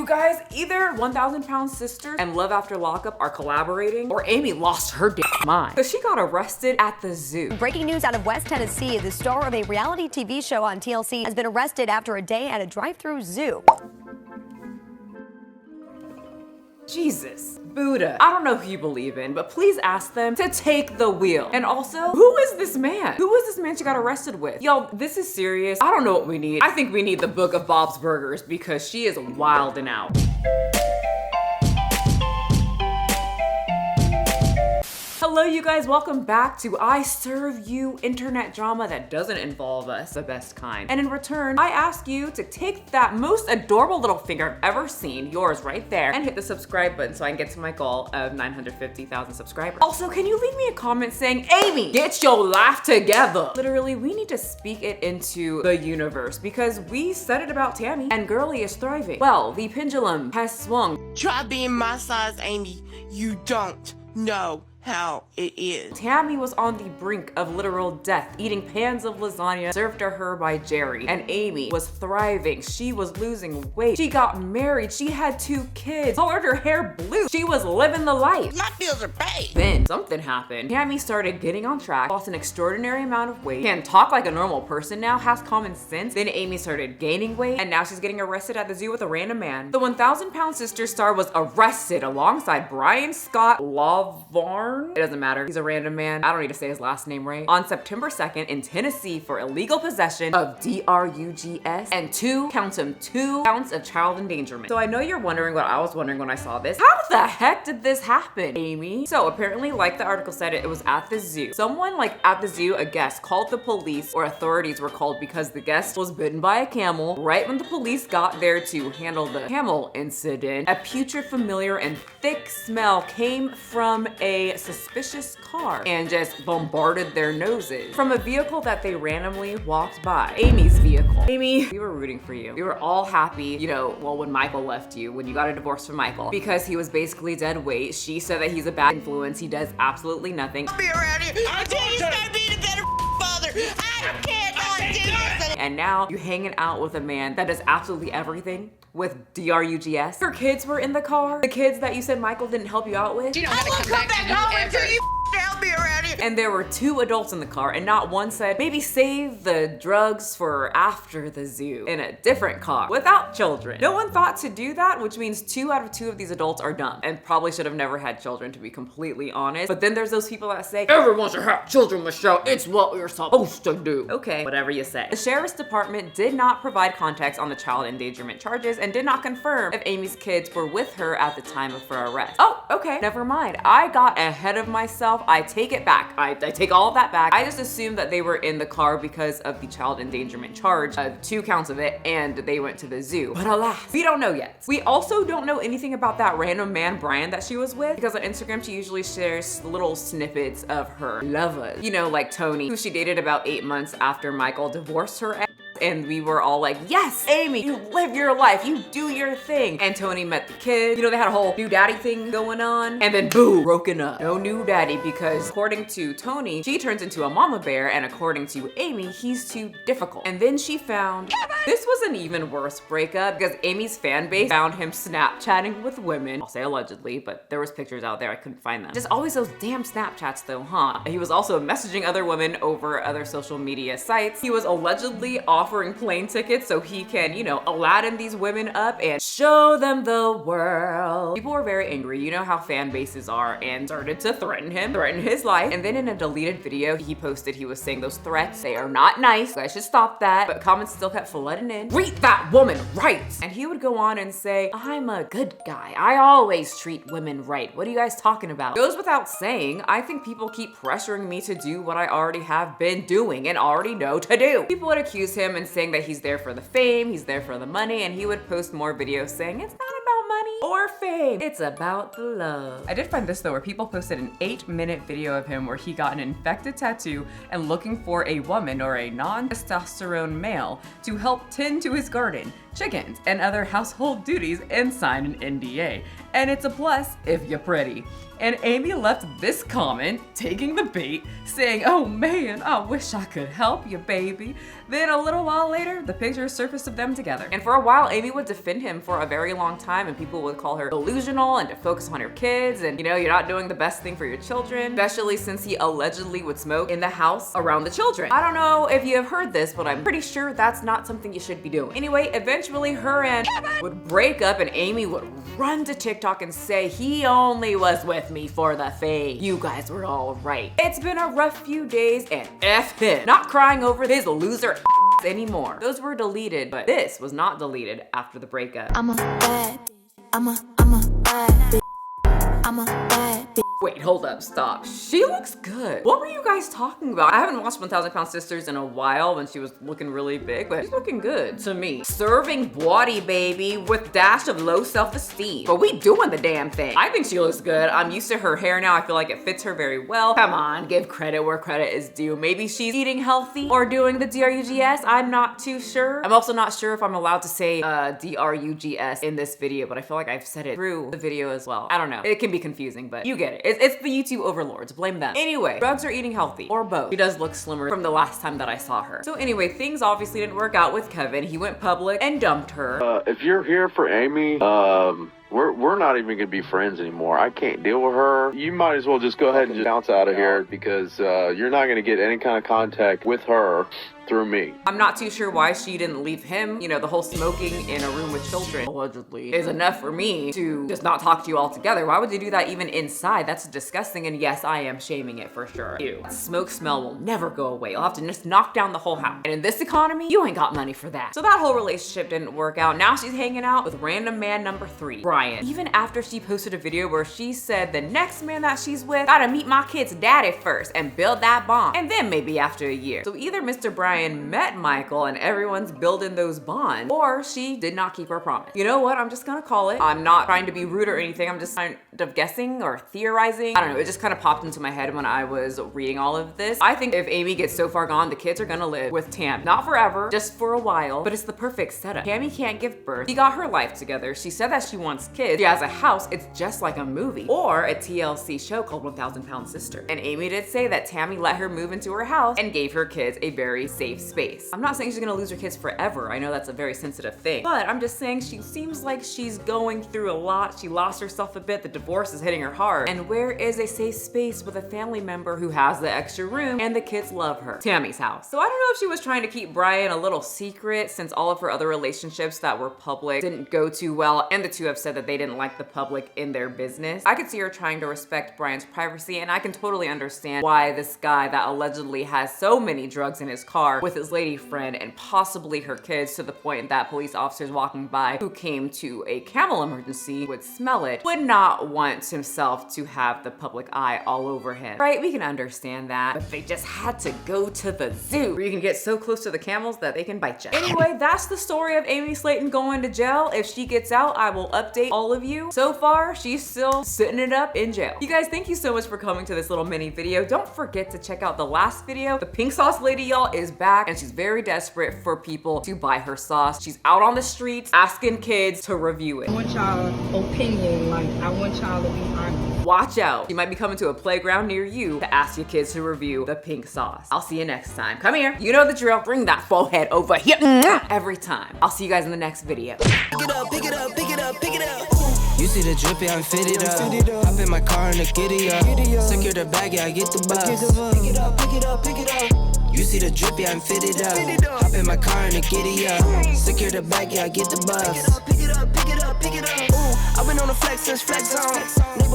guys, either 1,000-pound sister and Love After Lockup are collaborating, or Amy lost her damn mind. So she got arrested at the zoo. Breaking news out of West Tennessee, the star of a reality TV show on TLC has been arrested after a day at a drive-through zoo. Jesus, Buddha. I don't know who you believe in, but please ask them to take the wheel. And also, who is this man? Who is this man she got arrested with? Y'all, this is serious. I don't know what we need. I think we need the book of Bob's Burgers because she is wilding out. Hello you guys, welcome back to I Serve You internet drama that doesn't involve us, the best kind. And in return, I ask you to take that most adorable little finger I've ever seen, yours right there, and hit the subscribe button so I can get to my goal of 950,000 subscribers. Also, can you leave me a comment saying, Amy, get your life together? Literally, we need to speak it into the universe because we said it about Tammy and Girly is thriving. Well, the pendulum has swung. Try being my size, Amy. You don't know how it is. Tammy was on the brink of literal death, eating pans of lasagna served to her by Jerry. And Amy was thriving. She was losing weight. She got married. She had 2 kids. Colored her hair blue. She was living the life. My bills are paid. Then something happened. Tammy started getting on track, lost an extraordinary amount of weight, can talk like a normal person now, has common sense. Then Amy started gaining weight, and now she's getting arrested at the zoo with a random man. The 1,000-pound sister star was arrested alongside Brian Scott Lavarn. It doesn't matter. He's a random man. I don't need to say his last name right. On September 2nd in Tennessee for illegal possession of drugs and 2 counts of child endangerment. So I know you're wondering what I was wondering when I saw this. How the heck did this happen, Amy? So apparently, like the article said, it was at the zoo. Someone at the zoo, a guest, called the police, or authorities were called because the guest was bitten by a camel. Right when the police got there to handle the camel incident, a putrid, familiar, and thick smell came from a suspicious car and just bombarded their noses from a vehicle that they randomly walked by. Amy's vehicle. Amy, we were rooting for you. We were all happy, well, when Michael left you, when you got a divorce from Michael, because he was basically dead weight. She said that he's a bad influence. He does absolutely nothing. I'll be around here until you start being a better father. I cannot do this. And now you're hanging out with a man that does absolutely everything with drugs. Your kids were in the car. The kids that you said Michael didn't help you out with. I won't come back home until you help me around here. And there were 2 adults in the car, and not one said, maybe save the drugs for after the zoo in a different car without children. No one thought to do that, which means 2 out of 2 of these adults are dumb and probably should have never had children, to be completely honest. But then there's those people that say, everyone should have children, Michelle. It's what we're supposed to do. Okay, whatever you say. The sheriff's department did not provide context on the child endangerment charges and did not confirm if Amy's kids were with her at the time of her arrest. Oh, okay, never mind. I got ahead of myself. I take it back. I take all of that back. I just assumed that they were in the car because of the child endangerment charge, 2 counts of it, and they went to the zoo. But alas, we don't know yet. We also don't know anything about that random man, Brian, that she was with, because on Instagram, she usually shares little snippets of her lovers. Like Tony, who she dated about 8 months after Michael divorced her. And we were all like, yes, Amy, you live your life, you do your thing. And Tony met the kids. They had a whole new daddy thing going on. And then boom, broken up. No new daddy because according to Tony, she turns into a mama bear. And according to Amy, he's too difficult. And then she found, this was an even worse breakup because Amy's fan base found him Snapchatting with women. I'll say allegedly, but there was pictures out there, I couldn't find them. Just always those damn Snapchats though, huh? He was also messaging other women over other social media sites. He was allegedly offering plane tickets so he can, Aladdin these women up and show them the world. People were very angry. You know how fan bases are, and started to threaten his life. And then in a deleted video he posted, he was saying those threats, they are not nice. You guys should stop that. But comments still kept flooding in. Treat that woman right. And he would go on and say, I'm a good guy. I always treat women right. What are you guys talking about? Goes without saying, I think people keep pressuring me to do what I already have been doing and already know to do. People would accuse him and saying that he's there for the fame, he's there for the money, and he would post more videos saying it's not about money or her fame. It's about the love. I did find this though, where people posted an 8-minute video of him where he got an infected tattoo and looking for a woman or a non-testosterone male to help tend to his garden, chickens, and other household duties and sign an NDA. And it's a plus if you're pretty. And Amy left this comment, taking the bait, saying, "Oh man, I wish I could help you, baby." Then a little while later, the picture surfaced of them together. And for a while, Amy would defend him for a very long time, and people would call her delusional and to focus on your kids, and you know, you're not doing the best thing for your children, especially since he allegedly would smoke in the house around the children. I don't know if you have heard this, but I'm pretty sure that's not something you should be doing. Anyway, eventually her and would break up, and Amy would run to TikTok and say he only was with me for the fame. You guys were all right. It's been a rough few days, and F him. Not crying over his loser anymore. Those were deleted, but this was not deleted after the breakup. I'm a bad bitch. I'm a bad bitch. I'm a bad bitch. Wait, hold up, stop. She looks good. What were you guys talking about? I haven't watched 1,000 Pound Sisters in a while when she was looking really big, but she's looking good to me. Serving body, baby, with dash of low self-esteem. But we doing the damn thing. I think she looks good. I'm used to her hair now. I feel like it fits her very well. Come on, give credit where credit is due. Maybe she's eating healthy or doing the DRUGS. I'm not too sure. I'm also not sure if I'm allowed to say DRUGS in this video, but I feel like I've said it through the video as well. I don't know. It can be confusing, but you get it. It's the YouTube overlords, blame them. Anyway, drugs or eating healthy, or both. She does look slimmer from the last time that I saw her. So anyway, things obviously didn't work out with Kevin. He went public and dumped her. If you're here for Amy, we're not even gonna be friends anymore. I can't deal with her. You might as well just go ahead and just bounce out of here, because you're not gonna get any kind of contact with her through me. I'm not too sure why she didn't leave him. You know, the whole smoking in a room with children, allegedly, is enough for me to just not talk to you altogether. Why would they do that even inside? That's disgusting, and yes, I am shaming it for sure. Ew. Smoke smell will never go away. You'll have to just knock down the whole house. And in this economy, you ain't got money for that. So that whole relationship didn't work out. Now she's hanging out with random man number 3, Brian. Even after she posted a video where she said the next man that she's with gotta meet my kid's daddy first and build that bond, and then maybe after a year. So either Mr. Brian met Michael and everyone's building those bonds, or she did not keep her promise. You know what? I'm just gonna call it. I'm not trying to be rude or anything. I'm just kind of guessing or theorizing. I don't know. It just kind of popped into my head when I was reading all of this. I think if Amy gets so far gone, the kids are gonna live with Tammy. Not forever, just for a while, but it's the perfect setup. Tammy can't give birth. She got her life together. She said that she wants kids. She has a house. It's just like a movie or a TLC show called 1,000 Pound Sister. And Amy did say that Tammy let her move into her house and gave her kids a very safe space. I'm not saying she's gonna lose her kids forever. I know that's a very sensitive thing, but I'm just saying she seems like she's going through a lot. She lost herself a bit. The divorce is hitting her hard. And where is a safe space with a family member who has the extra room and the kids love her? Tammy's house. So I don't know if she was trying to keep Brian a little secret, since all of her other relationships that were public didn't go too well, and the two have said that they didn't like the public in their business. I could see her trying to respect Brian's privacy, and I can totally understand why this guy that allegedly has so many drugs in his car with his lady friend and possibly her kids, to the point that police officers walking by who came to a camel emergency would smell it, would not want himself to have the public eye all over him. Right? We can understand that, but they just had to go to the zoo where you can get so close to the camels that they can bite you. Anyway, that's the story of Amy Slaton going to jail. If she gets out, I will update all of you. So far, she's still sitting it up in jail. You guys, thank you so much for coming to this little mini video. Don't forget to check out the last video. The pink sauce lady, y'all, is back, and she's very desperate for people to buy her sauce. She's out on the streets asking kids to review it. I want y'all opinion, like I want y'all to be honest. Watch out. She might be coming to a playground near you to ask your kids to review the pink sauce. I'll see you next time. Come here. You know the drill. Bring that forehead over here. Every time. I'll see you guys in the next video. Pick it up, pick it up, pick it up, pick it up. You see the drippy, I'm fitted up. Hop in my car and the giddy up. Secure the bag, yeah, I get the bus. Pick it up, pick it up, pick it up. You see the drippy, I'm fitted up. Hop in my car and the giddy up. Secure the bag, yeah, I get the bus. Pick it up, pick it up, pick it up, pick it up. Ooh, I've been on the flex since flex on.